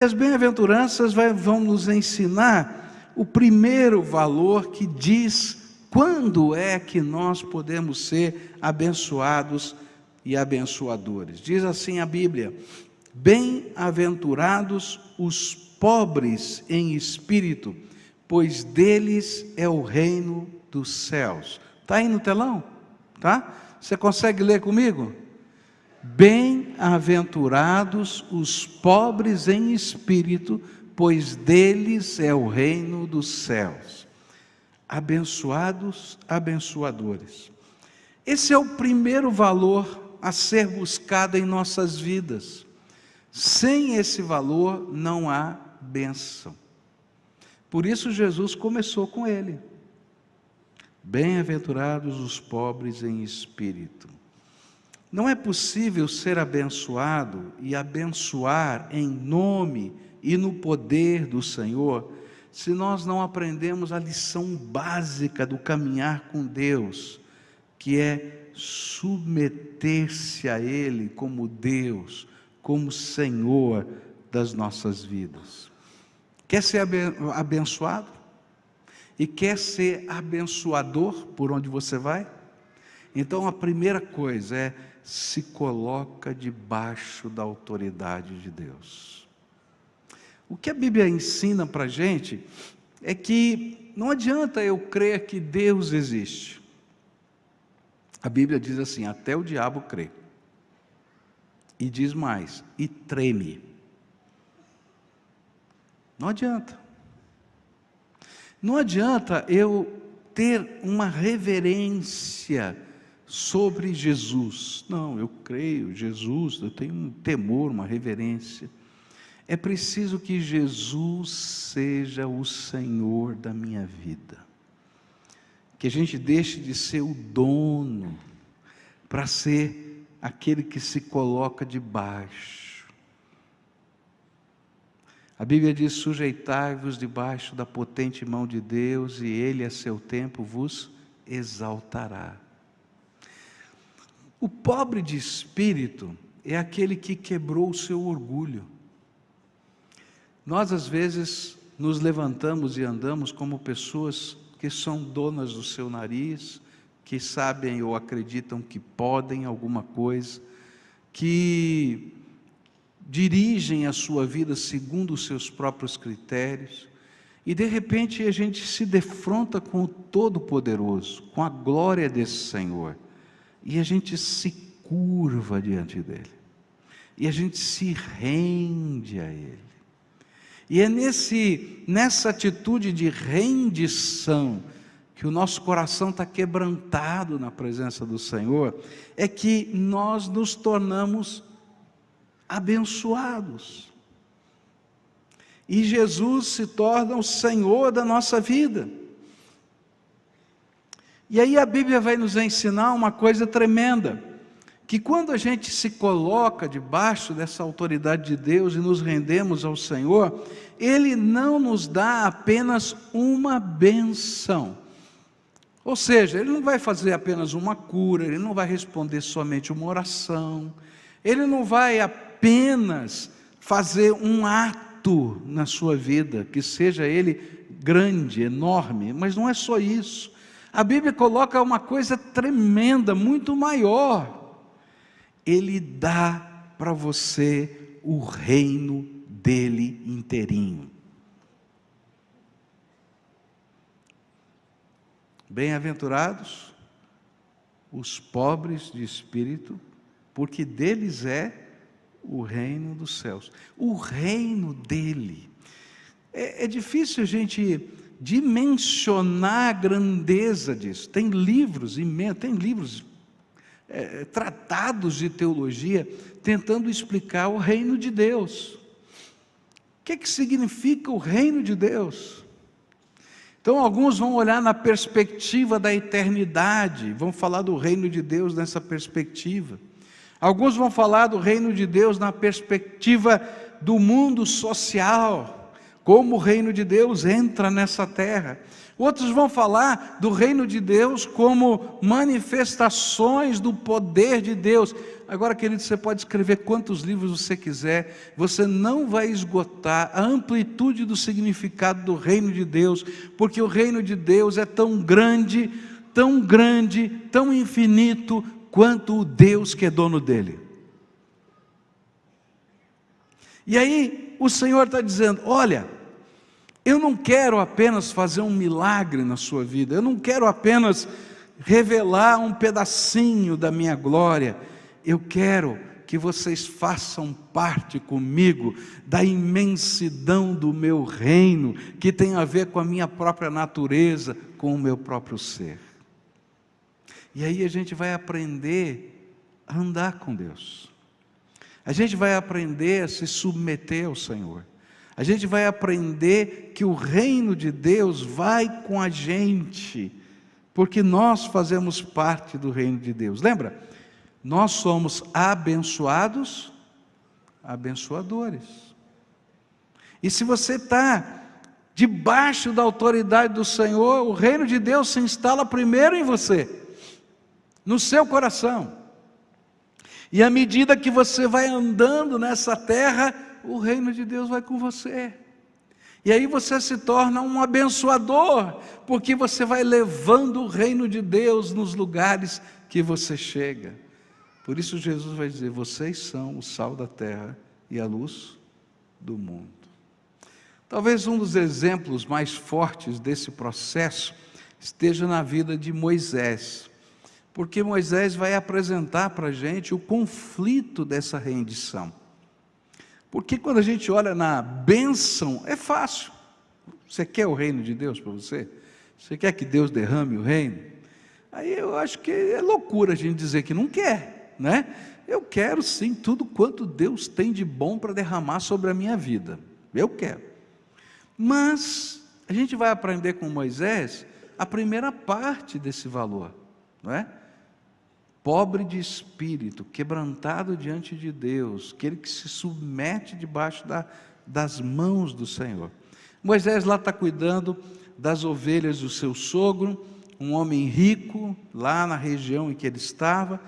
As bem-aventuranças vão nos ensinar o primeiro valor que diz quando é que nós podemos ser abençoados e abençoadores. Diz assim a Bíblia: bem-aventurados os pobres em espírito, pois deles é o reino dos céus. Está aí no telão? Tá? Você consegue ler comigo? Bem-aventurados os pobres em espírito, pois deles é o reino dos céus. Abençoados, abençoadores. Esse é o primeiro valor a ser buscado em nossas vidas. Sem esse valor não há bênção. Por isso Jesus começou com ele. Bem-aventurados os pobres em espírito. Não é possível ser abençoado e abençoar em nome e no poder do Senhor, se nós não aprendemos a lição básica do caminhar com Deus, que é submeter-se a Ele como Deus, como Senhor das nossas vidas. Quer ser abençoado? E quer ser abençoador por onde você vai? Então a primeira coisa é: se coloca debaixo da autoridade de Deus. O que a Bíblia ensina para a gente é que não adianta eu crer que Deus existe. A Bíblia diz assim: até o diabo crê. E diz mais: e treme. Não adianta. Não adianta eu ter uma reverência sobre Jesus. Não, eu creio, Jesus, eu tenho um temor, uma reverência. É preciso que Jesus seja o Senhor da minha vida. Que a gente deixe de ser o dono, para ser aquele que se coloca debaixo. A Bíblia diz: sujeitai-vos debaixo da potente mão de Deus, e Ele a seu tempo vos exaltará. O pobre de espírito é aquele que quebrou o seu orgulho. Nós às vezes nos levantamos e andamos como pessoas que são donas do seu nariz, que sabem ou acreditam que podem alguma coisa, que dirigem a sua vida segundo os seus próprios critérios, e de repente a gente se defronta com o Todo-Poderoso, com a glória desse Senhor, e a gente se curva diante dele, e a gente se rende a ele. E é nessa atitude de rendição, que o nosso coração está quebrantado na presença do Senhor, é que nós nos tornamos abençoados. E Jesus se torna o Senhor da nossa vida. E aí a Bíblia vai nos ensinar uma coisa tremenda, que quando a gente se coloca debaixo dessa autoridade de Deus e nos rendemos ao Senhor, Ele não nos dá apenas uma benção. Ou seja, Ele não vai fazer apenas uma cura, Ele não vai responder somente uma oração, Ele não vai apenas fazer um ato na sua vida, que seja ele grande, enorme, mas não é só isso. A Bíblia coloca uma coisa tremenda, muito maior. Ele dá para você o reino dele inteirinho. Bem-aventurados os pobres de espírito, porque deles é o reino dos céus. O reino dele. É difícil a gente dimensionar a grandeza disso. Tem livros imensos, tem livros, tratados de teologia, tentando explicar o reino de Deus. O que significa o reino de Deus? Então alguns vão olhar na perspectiva da eternidade, vão falar do reino de Deus nessa perspectiva. Alguns vão falar do reino de Deus na perspectiva do mundo social, como o reino de Deus entra nessa terra. Outros vão falar do reino de Deus como manifestações do poder de Deus. Agora, querido, você pode escrever quantos livros você quiser, você não vai esgotar a amplitude do significado do reino de Deus, porque o reino de Deus é tão grande, tão infinito, quanto o Deus que é dono dele. E aí, o Senhor está dizendo: olha, eu não quero apenas fazer um milagre na sua vida, eu não quero apenas revelar um pedacinho da minha glória, eu quero que vocês façam parte comigo da imensidão do meu reino, que tem a ver com a minha própria natureza, com o meu próprio ser. E aí a gente vai aprender a andar com Deus, a gente vai aprender a se submeter ao Senhor, a gente vai aprender que o reino de Deus vai com a gente, porque nós fazemos parte do reino de Deus. Lembra? Nós somos abençoados, abençoadores. E se você está debaixo da autoridade do Senhor, o reino de Deus se instala primeiro em você, no seu coração. E à medida que você vai andando nessa terra, o reino de Deus vai com você. E aí você se torna um abençoador, porque você vai levando o reino de Deus nos lugares que você chega. Por isso Jesus vai dizer: vocês são o sal da terra e a luz do mundo. Talvez um dos exemplos mais fortes desse processo esteja na vida de Moisés, porque Moisés vai apresentar para a gente o conflito dessa rendição. Porque quando a gente olha na bênção, é fácil. Você quer o reino de Deus para você? Você quer que Deus derrame o reino? Aí eu acho que é loucura a gente dizer que não quer, né? Eu quero sim tudo quanto Deus tem de bom para derramar sobre a minha vida. Eu quero. Mas a gente vai aprender com Moisés a primeira parte desse valor, não é? Pobre de espírito, quebrantado diante de Deus, aquele que se submete debaixo das mãos do Senhor. Moisés lá está cuidando das ovelhas do seu sogro, um homem rico, lá na região em que ele estava,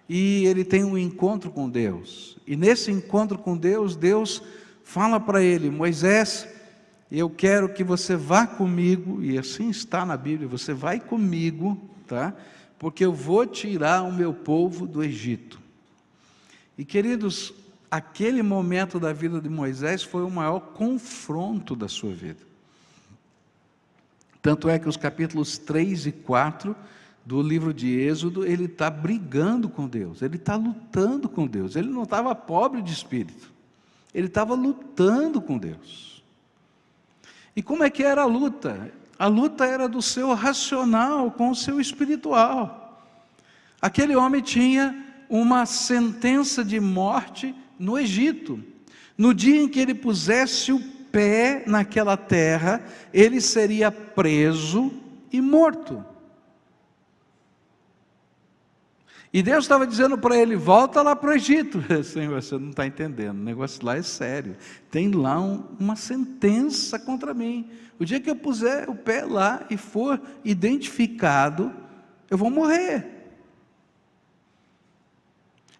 e ele tem um encontro com Deus. E nesse encontro com Deus, Deus fala para ele: Moisés, eu quero que você vá comigo, e assim está na Bíblia, você vai comigo, tá? Porque eu vou tirar o meu povo do Egito. E queridos, aquele momento da vida de Moisés foi o maior confronto da sua vida. Tanto é que os capítulos 3 e 4 do livro de Êxodo, ele está brigando com Deus, ele está lutando com Deus. Ele não estava pobre de espírito, ele estava lutando com Deus. E como é que era a luta? A luta era do seu racional com o seu espiritual. Aquele homem tinha uma sentença de morte no Egito. No dia em que ele pusesse o pé naquela terra, ele seria preso e morto. E Deus estava dizendo para ele: volta lá para o Egito. Senhor, você não está entendendo, o negócio lá é sério. Tem lá uma sentença contra mim. O dia que eu puser o pé lá e for identificado, eu vou morrer.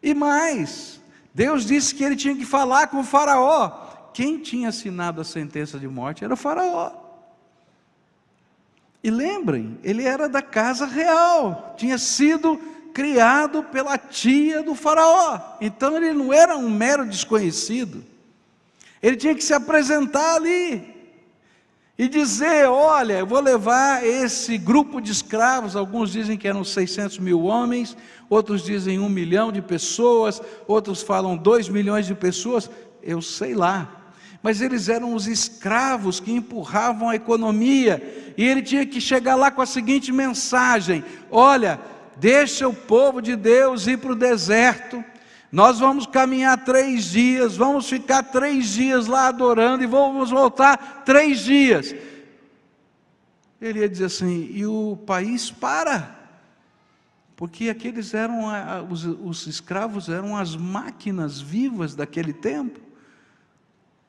E mais, Deus disse que ele tinha que falar com o faraó. Quem tinha assinado a sentença de morte era o faraó. E lembrem, ele era da casa real, tinha sido criado pela tia do faraó. Então ele não era um mero desconhecido. Ele tinha que se apresentar ali e dizer: olha, eu vou levar esse grupo de escravos. Alguns dizem que eram 600 mil homens, outros dizem 1 milhão de pessoas, outros falam 2 milhões de pessoas, eu sei lá. Mas eles eram os escravos que empurravam a economia, e ele tinha que chegar lá com a seguinte mensagem: olha, deixa o povo de Deus ir para o deserto, nós vamos caminhar 3 dias, vamos ficar 3 dias lá adorando e vamos voltar 3 dias. Ele ia dizer assim: e o país para, porque aqueles eram, os escravos eram as máquinas vivas daquele tempo.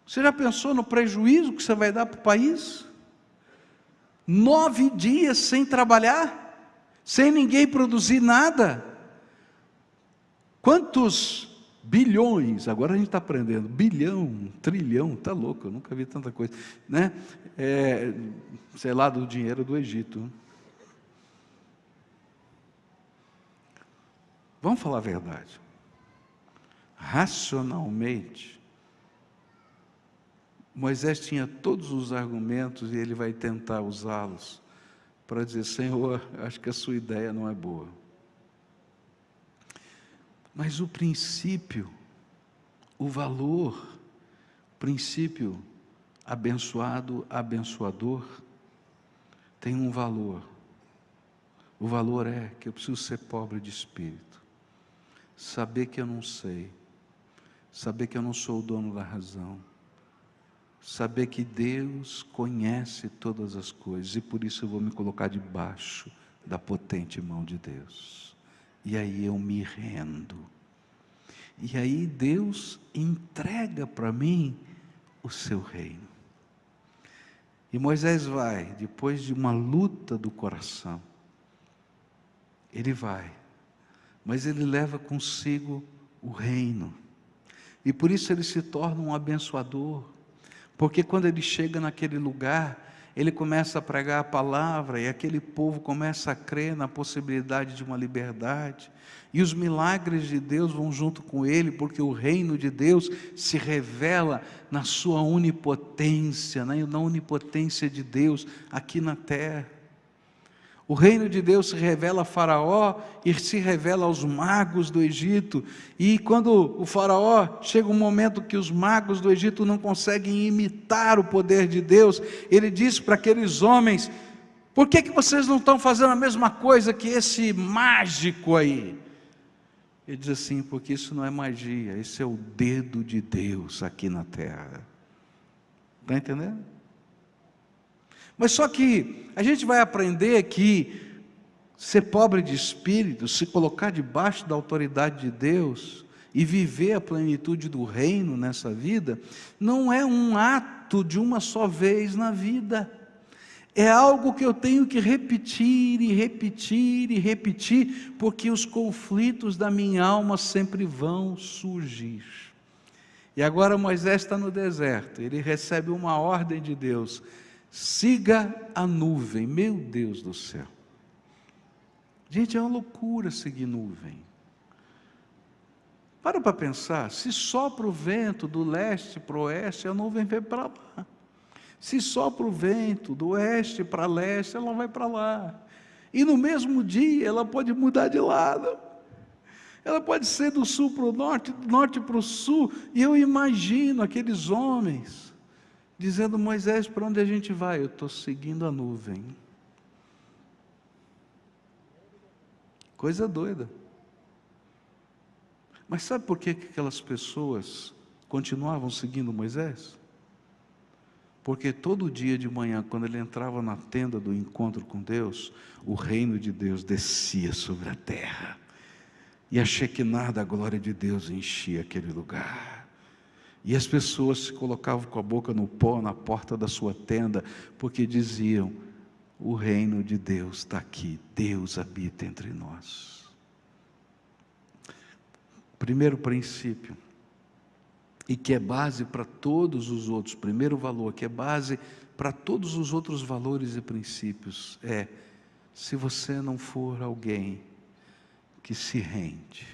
Você já pensou no prejuízo que você vai dar para o país? 9 dias sem trabalhar, sem ninguém produzir nada. Quantos bilhões, agora a gente está aprendendo, bilhão, trilhão, está louco, eu nunca vi tanta coisa, né? Sei lá, do dinheiro do Egito. Vamos falar a verdade. Racionalmente, Moisés tinha todos os argumentos e ele vai tentar usá-los para dizer: Senhor, acho que a sua ideia não é boa. Mas o princípio, o valor, o princípio abençoado, abençoador, tem um valor. O valor é que eu preciso ser pobre de espírito, saber que eu não sei, saber que eu não sou o dono da razão, saber que Deus conhece todas as coisas e por isso eu vou me colocar debaixo da potente mão de Deus. E aí eu me rendo. E aí Deus entrega para mim o seu reino. E Moisés vai, depois de uma luta do coração, ele vai, mas ele leva consigo o reino. E por isso ele se torna um abençoador. Porque quando ele chega naquele lugar, ele começa a pregar a palavra, e aquele povo começa a crer na possibilidade de uma liberdade, e os milagres de Deus vão junto com ele, porque o reino de Deus se revela na sua onipotência, na onipotência de Deus aqui na terra. O reino de Deus se revela a Faraó e se revela aos magos do Egito. E quando o Faraó chega um momento que os magos do Egito não conseguem imitar o poder de Deus, ele diz para aqueles homens: por que vocês não estão fazendo a mesma coisa que esse mágico aí? Ele diz assim: porque isso não é magia, esse é o dedo de Deus aqui na terra. Está entendendo? Mas só que a gente vai aprender que ser pobre de espírito, se colocar debaixo da autoridade de Deus e viver a plenitude do reino nessa vida, não é um ato de uma só vez na vida. É algo que eu tenho que repetir e repetir e repetir, porque os conflitos da minha alma sempre vão surgir. E agora Moisés está no deserto, ele recebe uma ordem de Deus: siga a nuvem. Meu Deus do céu, gente, é uma loucura seguir nuvem. Para pensar, se sopra o vento do leste para o oeste, a nuvem vem para lá. Se sopra o vento do oeste para leste, ela vai para lá. E no mesmo dia ela pode mudar de lado. Ela pode ser do sul para o norte, do norte para o sul. E eu imagino aqueles homens dizendo: Moisés, para onde a gente vai? Eu estou seguindo a nuvem. Coisa doida. Mas sabe por que aquelas pessoas continuavam seguindo Moisés? Porque todo dia de manhã, quando ele entrava na tenda do encontro com Deus, o reino de Deus descia sobre a terra, e a Shekinah da glória de Deus enchia aquele lugar. E as pessoas se colocavam com a boca no pó na porta da sua tenda, porque diziam: o reino de Deus está aqui, Deus habita entre nós. Primeiro princípio, e que é base para todos os outros, primeiro valor, que é base para todos os outros valores e princípios, é: se você não for alguém que se rende,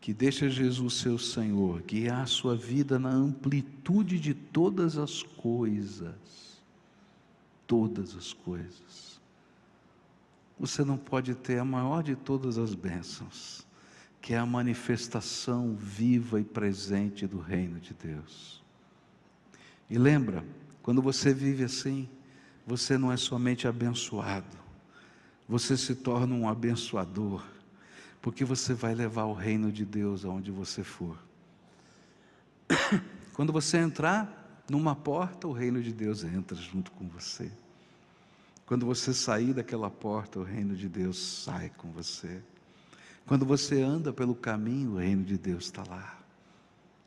que deixa Jesus ser o Senhor, guiar a sua vida na amplitude de todas as coisas, você não pode ter a maior de todas as bênçãos, que é a manifestação viva e presente do reino de Deus. E lembra, quando você vive assim, você não é somente abençoado, você se torna um abençoador, porque você vai levar o reino de Deus aonde você for. Quando você entrar numa porta, o reino de Deus entra junto com você. Quando você sair daquela porta, o reino de Deus sai com você. Quando você anda pelo caminho, o reino de Deus está lá.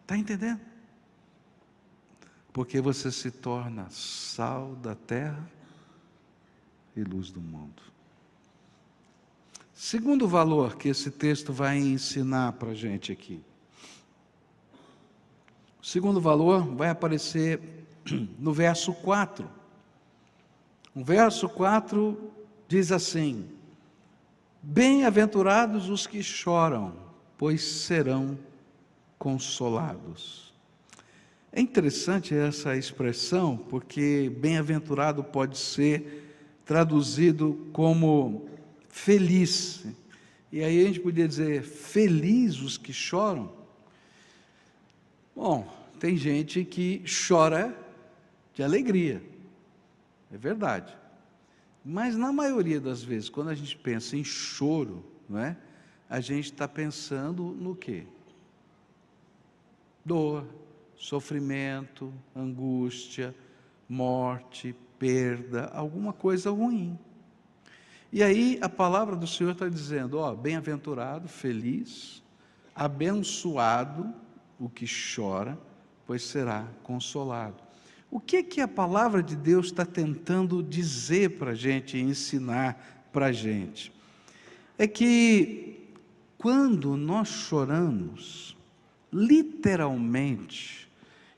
Está entendendo? porque você se torna sal da terra e luz do mundo. Segundo valor que esse texto vai ensinar para a gente aqui. O segundo valor vai aparecer no verso 4. O verso 4 diz assim: bem-aventurados os que choram, pois serão consolados. É interessante essa expressão, porque bem-aventurado pode ser traduzido como feliz. E aí a gente podia dizer, feliz os que choram? Bom, tem gente que chora de alegria, é verdade. Mas na maioria das vezes, quando a gente pensa em choro, não é? A gente está pensando no quê? Dor, sofrimento, angústia, morte, perda, alguma coisa ruim. E aí a palavra do Senhor está dizendo, ó, bem-aventurado, feliz, abençoado o que chora, pois será consolado. O que a palavra de Deus está tentando dizer para a gente, ensinar para a gente? É que quando nós choramos, literalmente,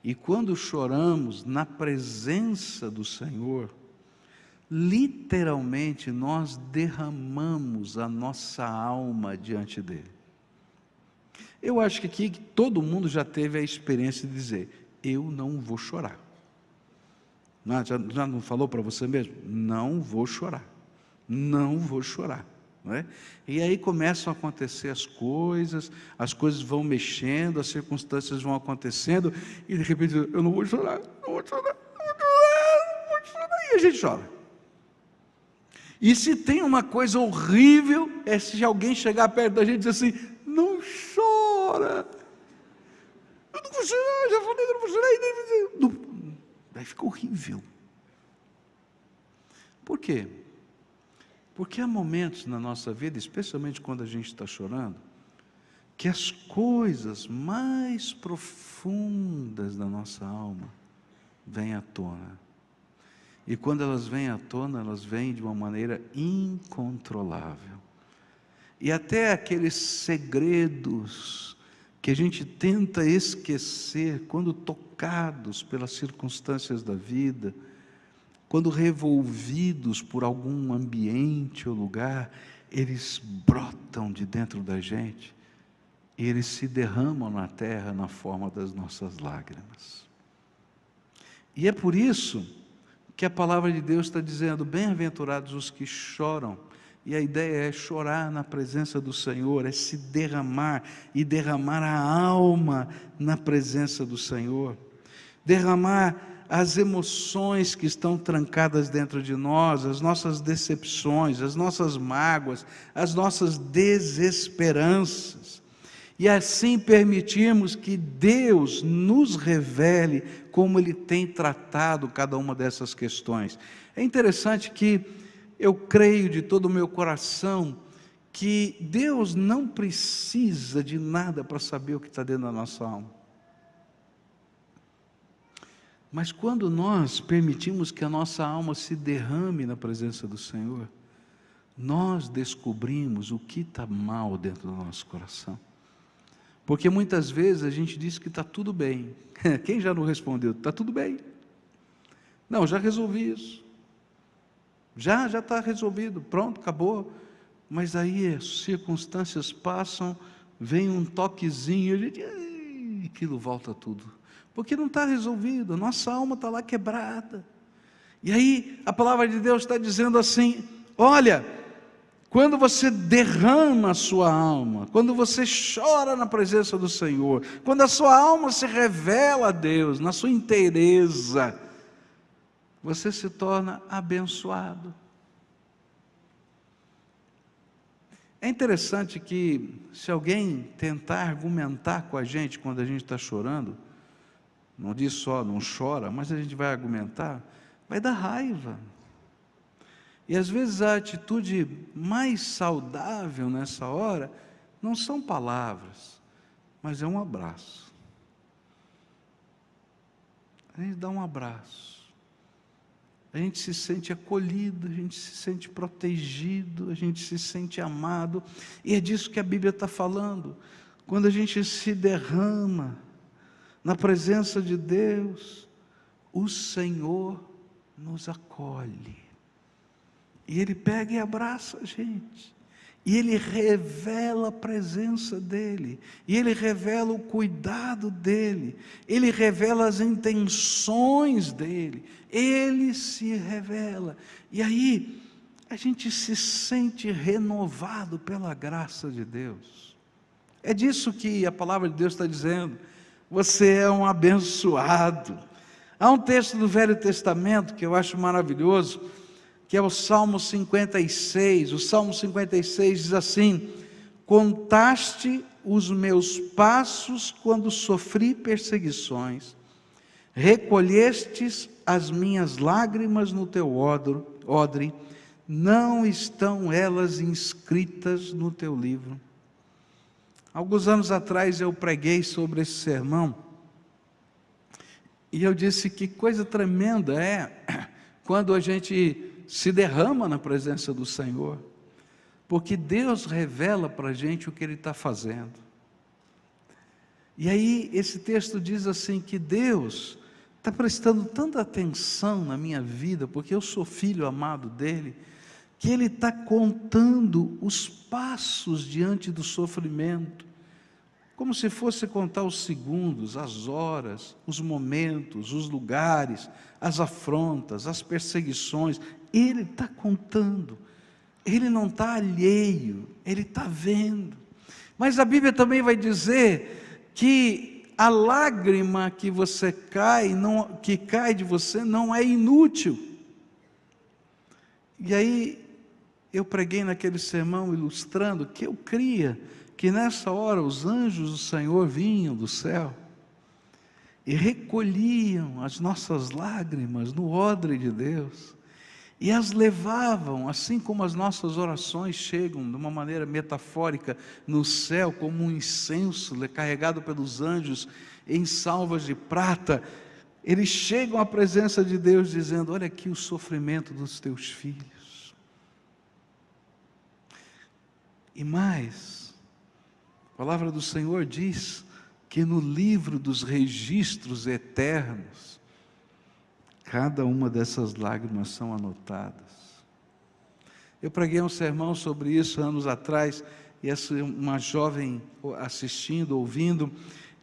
e quando choramos na presença do Senhor, literalmente nós derramamos a nossa alma diante dele. Eu acho que aqui todo mundo já teve a experiência de dizer, eu não vou chorar. Já não falou para você mesmo? Não vou chorar, não vou chorar. Não é? E aí começam a acontecer as coisas vão mexendo, as circunstâncias vão acontecendo, e de repente, eu não vou chorar, não vou chorar, não vou chorar, não vou chorar, e a gente chora. E se tem uma coisa horrível, é se alguém chegar perto da gente e dizer assim, não chora, eu não vou chorar, já falei que eu não vou chorar, daí fica horrível. Por quê? Porque há momentos na nossa vida, especialmente quando a gente está chorando, que as coisas mais profundas da nossa alma vêm à tona. E quando elas vêm à tona, elas vêm de uma maneira incontrolável. E até aqueles segredos que a gente tenta esquecer, quando tocados pelas circunstâncias da vida, quando revolvidos por algum ambiente ou lugar, eles brotam de dentro da gente, e eles se derramam na terra na forma das nossas lágrimas. E é por isso que a palavra de Deus está dizendo, bem-aventurados os que choram, e a ideia é chorar na presença do Senhor, é se derramar, e derramar a alma na presença do Senhor, derramar as emoções que estão trancadas dentro de nós, as nossas decepções, as nossas mágoas, as nossas desesperanças, e assim permitirmos que Deus nos revele como Ele tem tratado cada uma dessas questões. É interessante que eu creio de todo o meu coração que Deus não precisa de nada para saber o que está dentro da nossa alma. Mas quando nós permitimos que a nossa alma se derrame na presença do Senhor, nós descobrimos o que está mal dentro do nosso coração. Porque muitas vezes a gente diz que está tudo bem. Quem já não respondeu? Está tudo bem. Não, já resolvi isso. Já está resolvido, pronto, acabou. Mas aí as circunstâncias passam, vem um toquezinho, a gente, aquilo volta tudo. Porque não está resolvido, a nossa alma está lá quebrada. E aí a palavra de Deus está dizendo assim, olha, quando você derrama a sua alma, quando você chora na presença do Senhor, quando a sua alma se revela a Deus, na sua inteireza, você se torna abençoado. É interessante que se alguém tentar argumentar com a gente quando a gente está chorando, não diz só, não chora, mas a gente vai argumentar, vai dar raiva. E às vezes a atitude mais saudável nessa hora, não são palavras, mas é um abraço. a gente dá um abraço, a gente se sente acolhido, a gente se sente protegido, a gente se sente amado, e é disso que a Bíblia está falando. Quando a gente se derrama na presença de Deus, o Senhor nos acolhe, e Ele pega e abraça a gente, e Ele revela a presença dEle, e Ele revela o cuidado dEle, Ele revela as intenções dEle, Ele se revela, e aí a gente se sente renovado pela graça de Deus. É disso que a palavra de Deus está dizendo: você é um abençoado. Há um texto do Velho Testamento que eu acho maravilhoso, que é o Salmo 56, o Salmo 56 diz assim: contaste os meus passos quando sofri perseguições, recolhestes as minhas lágrimas no teu odre, não estão elas inscritas no teu livro? Alguns anos atrás eu preguei sobre esse sermão, e eu disse que coisa tremenda é quando a gente se derrama na presença do Senhor, porque Deus revela para a gente o que Ele está fazendo. E aí esse texto diz assim, que Deus está prestando tanta atenção na minha vida, porque eu sou filho amado dEle, que Ele está contando os passos diante do sofrimento, como se fosse contar os segundos, as horas, os momentos, os lugares, as afrontas, as perseguições. Ele está contando, Ele não está alheio, Ele está vendo. Mas a Bíblia também vai dizer que a lágrima que você cai, que cai de você, não é inútil. E aí eu preguei naquele sermão ilustrando que eu cria que nessa hora os anjos do Senhor vinham do céu e recolhiam as nossas lágrimas no odre de Deus, e as levavam, assim como as nossas orações chegam de uma maneira metafórica no céu, como um incenso carregado pelos anjos em salvas de prata. Eles chegam à presença de Deus dizendo: olha aqui o sofrimento dos teus filhos. E mais, a palavra do Senhor diz que no livro dos registros eternos, cada uma dessas lágrimas são anotadas. Eu preguei um sermão sobre isso anos atrás, e uma jovem assistindo, ouvindo,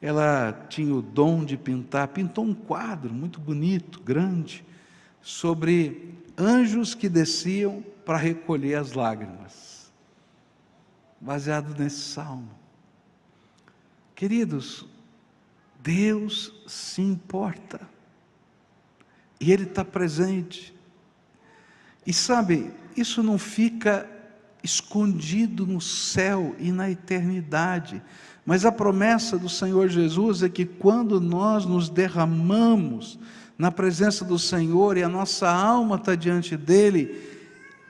ela tinha o dom de pintar, pintou um quadro muito bonito, grande, sobre anjos que desciam para recolher as lágrimas, baseado nesse salmo. Queridos, Deus se importa, e Ele está presente, e sabe, isso não fica escondido no céu e na eternidade, mas a promessa do Senhor Jesus é que quando nós nos derramamos na presença do Senhor, e a nossa alma está diante dEle,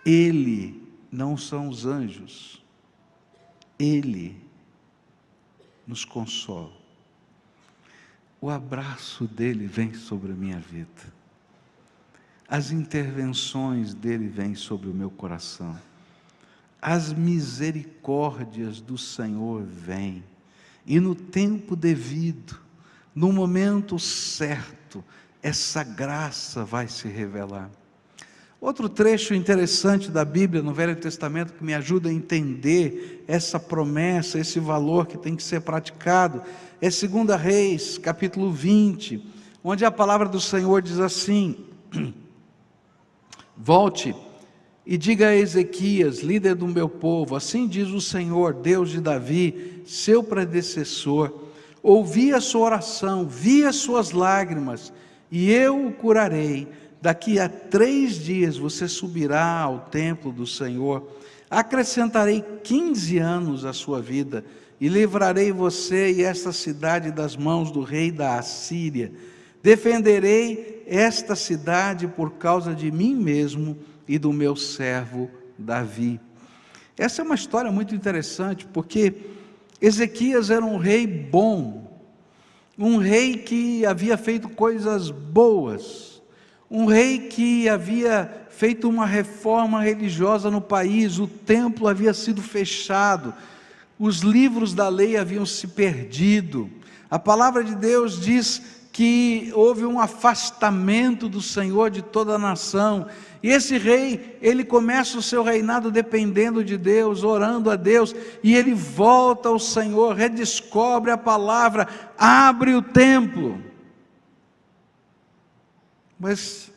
Ele, não são os anjos, Ele nos consola, o abraço dEle vem sobre a minha vida, as intervenções dEle vêm sobre o meu coração, as misericórdias do Senhor vêm, e no tempo devido, no momento certo, essa graça vai se revelar. Outro trecho interessante da Bíblia, no Velho Testamento, que me ajuda a entender essa promessa, esse valor que tem que ser praticado, é 2 Reis, capítulo 20, onde a palavra do Senhor diz assim: volte e diga a Ezequias, líder do meu povo, assim diz o Senhor, Deus de Davi, seu predecessor, ouvi a sua oração, vi as suas lágrimas, e eu o curarei. Daqui a 3 dias você subirá ao templo do Senhor, acrescentarei 15 anos à sua vida, e livrarei você e esta cidade das mãos do rei da Assíria. Defenderei esta cidade por causa de mim mesmo e do meu servo Davi. Essa é uma história muito interessante, porque Ezequias era um rei bom, um rei que havia feito coisas boas, um rei que havia feito uma reforma religiosa no país, o templo havia sido fechado, os livros da lei haviam se perdido, a palavra de Deus diz que houve um afastamento do Senhor de toda a nação, e esse rei, ele começa o seu reinado dependendo de Deus, orando a Deus, e ele volta ao Senhor, redescobre a palavra, abre o templo, mas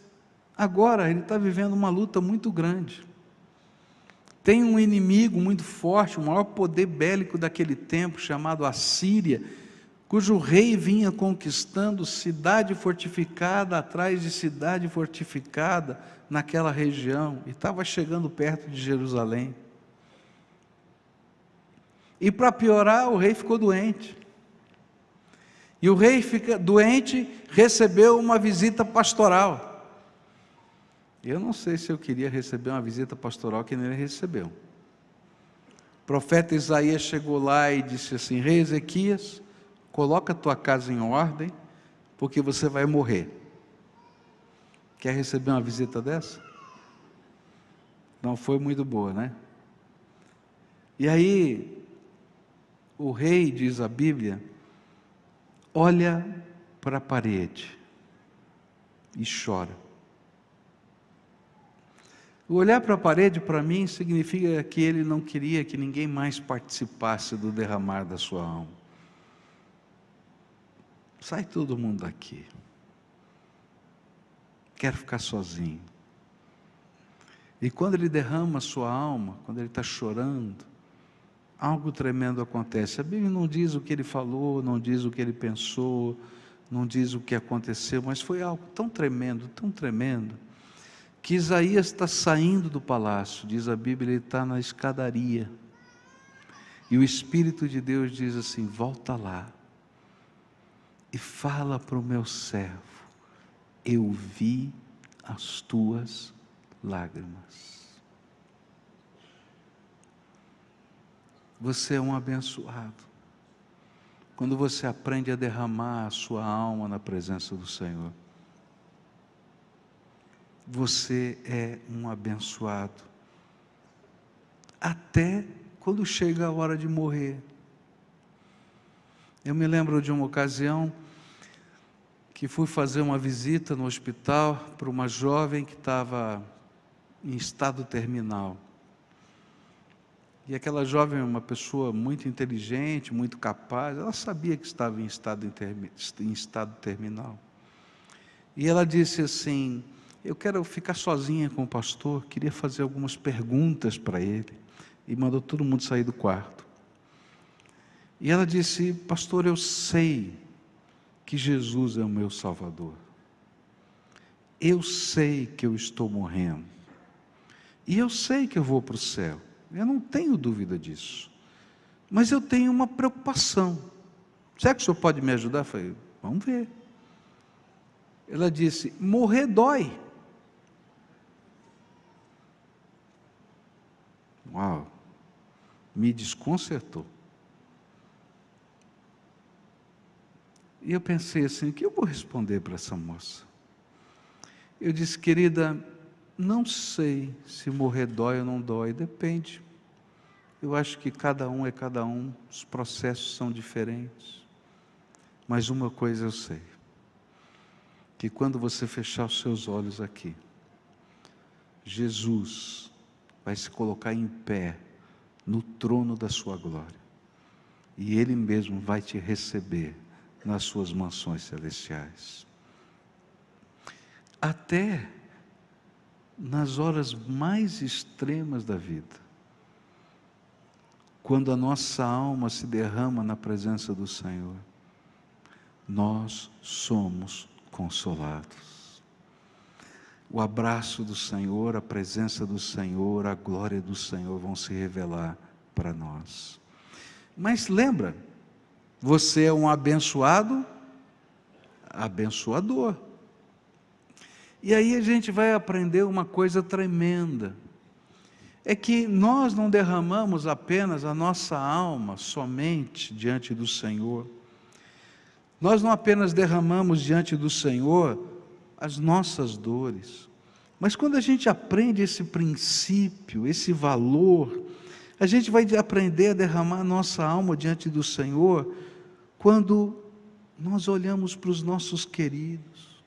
agora ele está vivendo uma luta muito grande, tem um inimigo muito forte, o maior poder bélico daquele tempo, chamado Assíria, cujo rei vinha conquistando cidade fortificada atrás de cidade fortificada naquela região, e estava chegando perto de Jerusalém. E para piorar, o rei ficou doente. E o rei fica doente, recebeu uma visita pastoral. Eu não sei se eu queria receber uma visita pastoral que nem ele recebeu. O profeta Isaías chegou lá e disse assim: rei Ezequias, coloca a tua casa em ordem, porque você vai morrer. Quer receber uma visita dessa? Não foi muito boa, né? E aí, o rei, diz a Bíblia, olha para a parede e chora. O olhar para a parede, para mim, significa que ele não queria que ninguém mais participasse do derramar da sua alma. Sai todo mundo daqui. Quero ficar sozinho. E quando ele derrama a sua alma, quando ele está chorando, algo tremendo acontece. A Bíblia não diz o que ele falou, não diz o que ele pensou, não diz o que aconteceu, mas foi algo tão tremendo, que Isaías está saindo do palácio, diz a Bíblia, ele está na escadaria, e o Espírito de Deus diz assim: volta lá, e fala para o meu servo, eu vi as tuas lágrimas. Você é um abençoado, quando você aprende a derramar a sua alma na presença do Senhor. Você é um abençoado, até quando chega a hora de morrer. Eu me lembro de uma ocasião que fui fazer uma visita no hospital para uma jovem que estava em estado terminal. E aquela jovem é uma pessoa muito inteligente, muito capaz, ela sabia que estava em estado terminal. E ela disse assim: eu quero ficar sozinha com o pastor, queria fazer algumas perguntas para ele. E mandou todo mundo sair do quarto. E ela disse: pastor, eu sei que Jesus é o meu Salvador. Eu sei que eu estou morrendo. E eu sei que eu vou para o céu. Eu não tenho dúvida disso. Mas eu tenho uma preocupação. Será que o senhor pode me ajudar? Eu falei: vamos ver. Ela disse: morrer dói. Uau, me desconcertou. E eu pensei assim: o que eu vou responder para essa moça? Eu disse: querida, não sei se morrer dói ou não dói, depende. Eu acho que cada um é cada um, os processos são diferentes. Mas uma coisa eu sei, que quando você fechar os seus olhos aqui, Jesus vai se colocar em pé no trono da sua glória, e Ele mesmo vai te receber nas suas mansões celestiais. Até nas horas mais extremas da vida, quando a nossa alma se derrama na presença do Senhor, nós somos consolados. O abraço do Senhor, a presença do Senhor, a glória do Senhor vão se revelar para nós. Mas lembra, você é um abençoado, abençoador. E aí a gente vai aprender uma coisa tremenda, é que nós não derramamos apenas a nossa alma somente diante do Senhor, Nós não apenas derramamos diante do Senhor as nossas dores, mas quando a gente aprende esse princípio, esse valor, a gente vai aprender a derramar a nossa alma diante do Senhor, quando nós olhamos para os nossos queridos,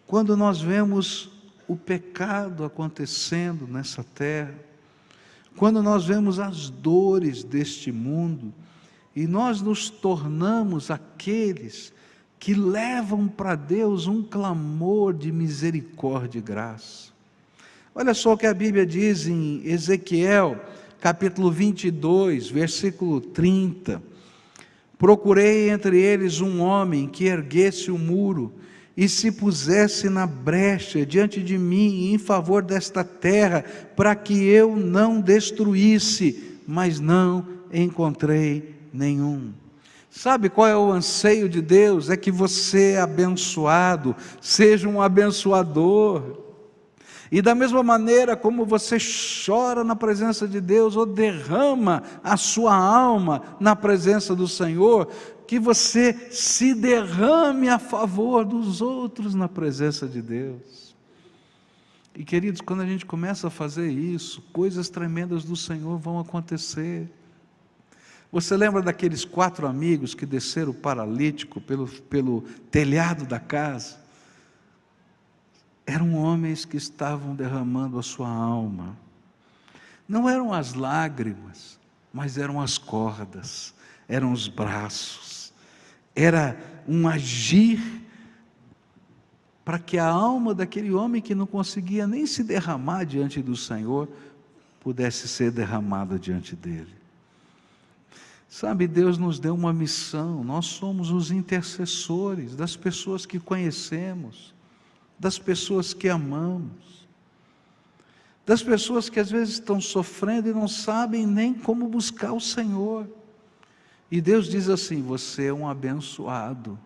quando nós vemos o pecado acontecendo nessa terra, quando nós vemos as dores deste mundo, e nós nos tornamos aqueles que levam para Deus um clamor de misericórdia e graça. Olha só o que a Bíblia diz em Ezequiel, capítulo 22, versículo 30. Procurei entre eles um homem que erguesse o muro e se pusesse na brecha diante de mim em favor desta terra, para que eu não destruísse, mas não encontrei nenhum. Sabe qual é o anseio de Deus? É que você, abençoado, seja um abençoador. E da mesma maneira como você chora na presença de Deus, ou derrama a sua alma na presença do Senhor, que você se derrame a favor dos outros na presença de Deus. E queridos, quando a gente começa a fazer isso, coisas tremendas do Senhor vão acontecer. Você lembra daqueles 4 amigos que desceram paralítico pelo telhado da casa? Eram homens que estavam derramando a sua alma. Não eram as lágrimas, mas eram as cordas, eram os braços. Era um agir para que a alma daquele homem que não conseguia nem se derramar diante do Senhor, pudesse ser derramada diante dele. Sabe, Deus nos deu uma missão, nós somos os intercessores das pessoas que conhecemos, das pessoas que amamos, das pessoas que às vezes estão sofrendo e não sabem nem como buscar o Senhor. E Deus diz assim: você é um abençoado,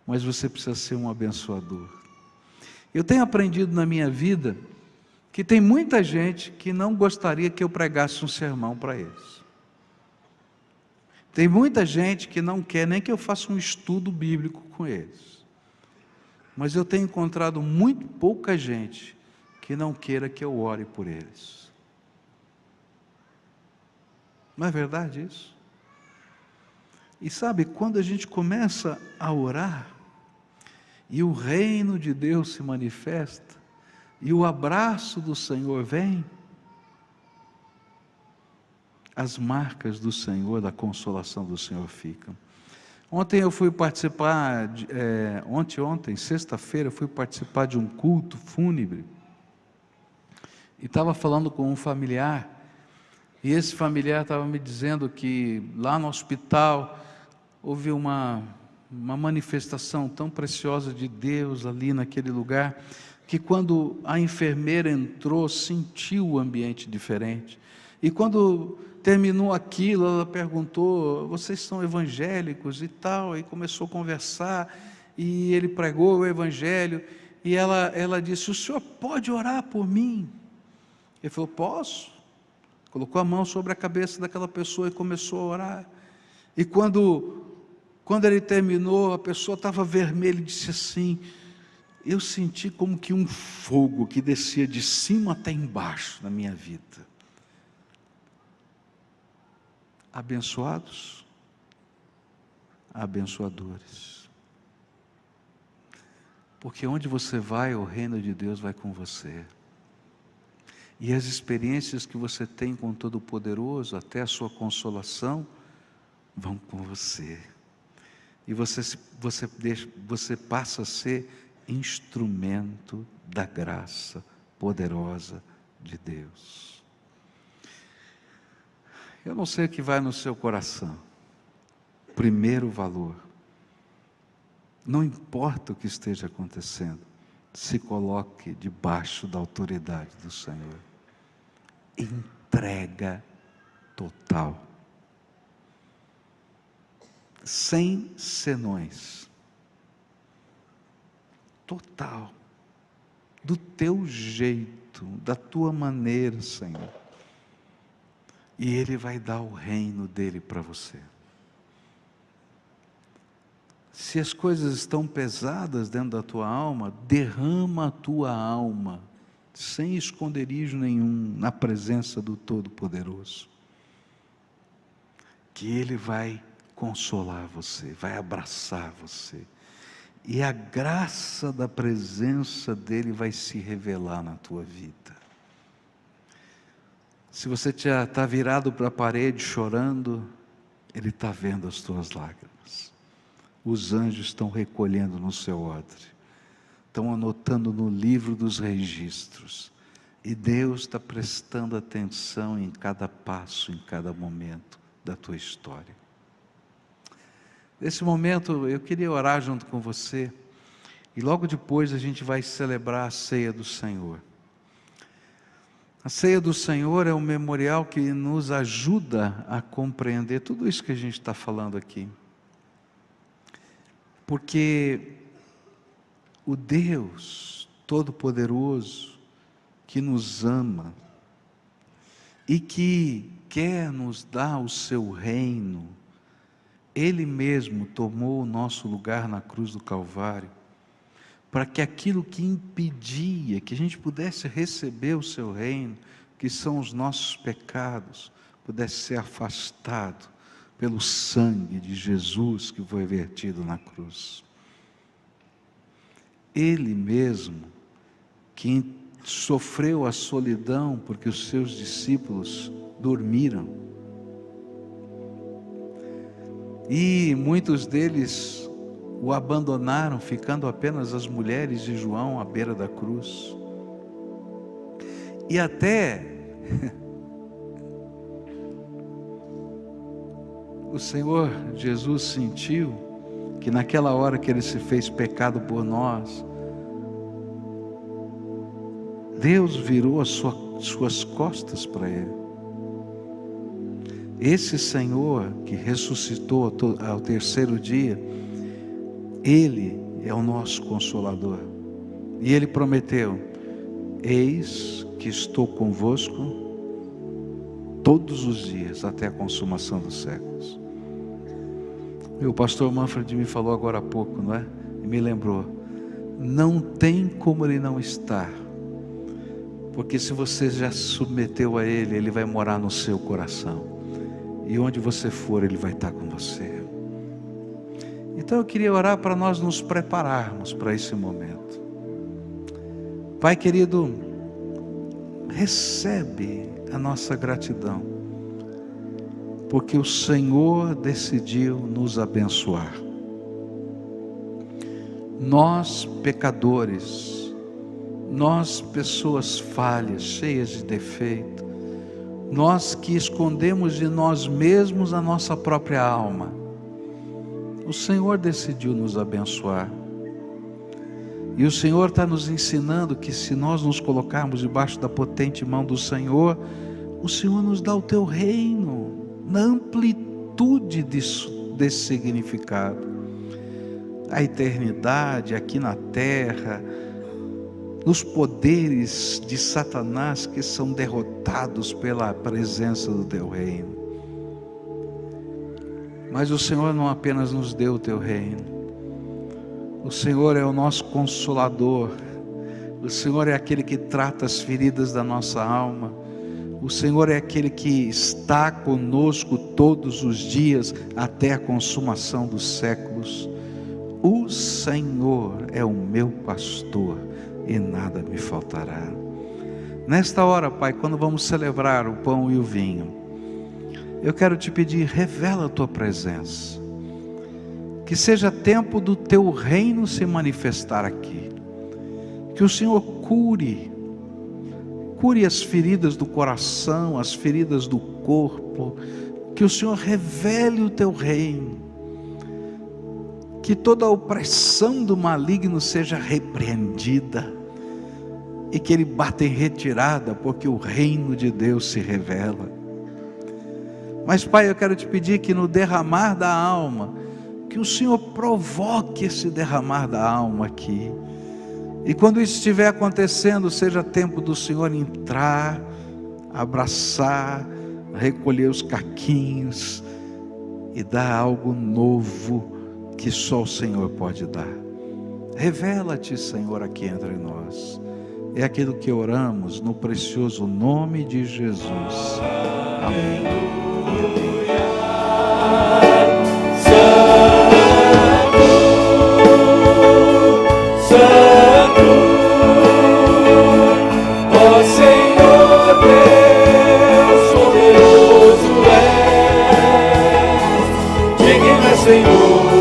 mas você precisa ser um abençoador. Eu tenho aprendido na minha vida que tem muita gente que não gostaria que eu pregasse um sermão para eles. Tem muita gente que não quer nem que eu faça um estudo bíblico com eles. Mas eu tenho encontrado muito pouca gente que não queira que eu ore por eles. Não é verdade isso? E sabe, quando a gente começa a orar, e o reino de Deus se manifesta, e o abraço do Senhor vem, as marcas do Senhor, da consolação do Senhor ficam. Ontem eu fui participar, sexta-feira, eu fui participar de um culto fúnebre, e estava falando com um familiar, e esse familiar estava me dizendo que lá no hospital houve uma manifestação tão preciosa de Deus ali naquele lugar, que quando a enfermeira entrou, sentiu o ambiente diferente. E quando terminou aquilo, ela perguntou: vocês são evangélicos e tal? E começou a conversar, e ele pregou o evangelho, e ela disse: o senhor pode orar por mim? Ele falou: posso. Colocou a mão sobre a cabeça daquela pessoa e começou a orar. E quando ele terminou, a pessoa estava vermelha e disse assim: eu senti como que um fogo que descia de cima até embaixo na minha vida. Abençoados, abençoadores. Porque onde você vai, o reino de Deus vai com você. E as experiências que você tem com o Todo-Poderoso, até a sua consolação, vão com você. E você passa a ser instrumento da graça poderosa de Deus. Eu não sei o que vai no seu coração. Primeiro valor. Não importa o que esteja acontecendo, se coloque debaixo da autoridade do Senhor. Entrega total. Sem senões. Total. Do teu jeito, da tua maneira, Senhor. E Ele vai dar o reino dele para você. Se as coisas estão pesadas dentro da tua alma, derrama a tua alma, sem esconderijo nenhum, na presença do Todo-Poderoso. Que Ele vai consolar você, vai abraçar você. E a graça da presença dEle vai se revelar na tua vida. Se você já está virado para a parede chorando, Ele está vendo as tuas lágrimas. Os anjos estão recolhendo no seu odre, estão anotando no livro dos registros. E Deus está prestando atenção em cada passo, em cada momento da tua história. Nesse momento eu queria orar junto com você, e logo depois a gente vai celebrar a ceia do Senhor. A ceia do Senhor é um memorial que nos ajuda a compreender tudo isso que a gente está falando aqui. Porque o Deus Todo-Poderoso, que nos ama e que quer nos dar o seu reino, Ele mesmo tomou o nosso lugar na cruz do Calvário, para que aquilo que impedia que a gente pudesse receber o seu reino, que são os nossos pecados, pudesse ser afastado pelo sangue de Jesus que foi vertido na cruz. Ele mesmo, que sofreu a solidão porque os seus discípulos dormiram, e muitos deles o abandonaram, ficando apenas as mulheres de João à beira da cruz. E até o Senhor Jesus sentiu que naquela hora que Ele se fez pecado por nós, Deus virou as suas costas para Ele. Esse Senhor que ressuscitou ao terceiro dia, Ele é o nosso Consolador. E Ele prometeu: eis que estou convosco todos os dias, até a consumação dos séculos. O pastor Manfred me falou agora há pouco, não é? E me lembrou, não tem como Ele não estar, porque se você já se submeteu a Ele, Ele vai morar no seu coração, e onde você for, Ele vai estar com você. Então eu queria orar para nós nos prepararmos para esse momento. Pai querido, recebe a nossa gratidão, porque o Senhor decidiu nos abençoar. Nós pecadores, nós pessoas falhas, cheias de defeito, nós que escondemos de nós mesmos a nossa própria alma, o Senhor decidiu nos abençoar. E o Senhor está nos ensinando que se nós nos colocarmos debaixo da potente mão do Senhor, o Senhor nos dá o teu reino, na amplitude desse significado. A eternidade aqui na terra, nos poderes de Satanás que são derrotados pela presença do teu reino. Mas o Senhor não apenas nos deu o teu reino, o Senhor é o nosso Consolador, o Senhor é aquele que trata as feridas da nossa alma, o Senhor é aquele que está conosco todos os dias até a consumação dos séculos. O Senhor é o meu pastor e nada me faltará. Nesta hora, Pai, quando vamos celebrar o pão e o vinho, eu quero te pedir, revela a tua presença, que seja tempo do teu reino se manifestar aqui, que o Senhor cure as feridas do coração, as feridas do corpo, que o Senhor revele o teu reino, que toda a opressão do maligno seja repreendida, e que ele bata em retirada, porque o reino de Deus se revela. Mas Pai, eu quero te pedir que no derramar da alma, que o Senhor provoque esse derramar da alma aqui, e quando isso estiver acontecendo, seja tempo do Senhor entrar, abraçar, recolher os caquinhos, e dar algo novo, que só o Senhor pode dar. Revela-te, Senhor, aqui entre nós. É aquilo que oramos no precioso nome de Jesus. Amém. Santo, ó Senhor Deus poderoso és, digno é Senhor.